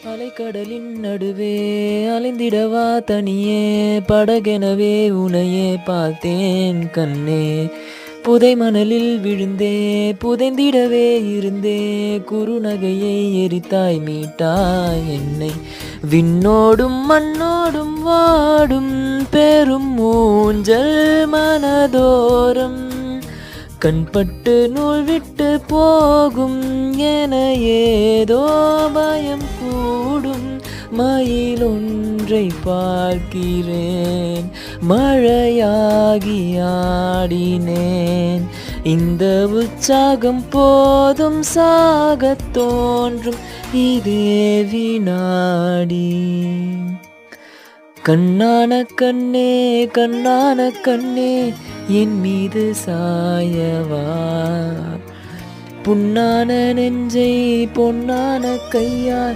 அலைக்கடலின் நடுவே அலைந்திடவா தனியே படகெனவே உனையே பார்த்தேன் கண்ணே. புதை மணலில் விழுந்தே புதைந்திடவே இருந்தே குறுநகையை எரித்தாய் மீட்டாய் என்னை. விண்ணோடும் மண்ணோடும் வாடும் பெரும் ஊஞ்சல் மனதோரம் கண்பட்டு நூல் விட்டு போகும் என ஏதோ பயம் கூடும். மயில் ஒன்றை பார்க்கிறேன் மழையாகி ஆடினேன். இந்த உற்சாகம் போதும் சாகத் தோன்றும் இதே வினாடி. கண்ணான கண்ணே கண்ணான கண்ணே என் மீது சாயவா. புண்ணான நெஞ்சை பொன்னான கையால்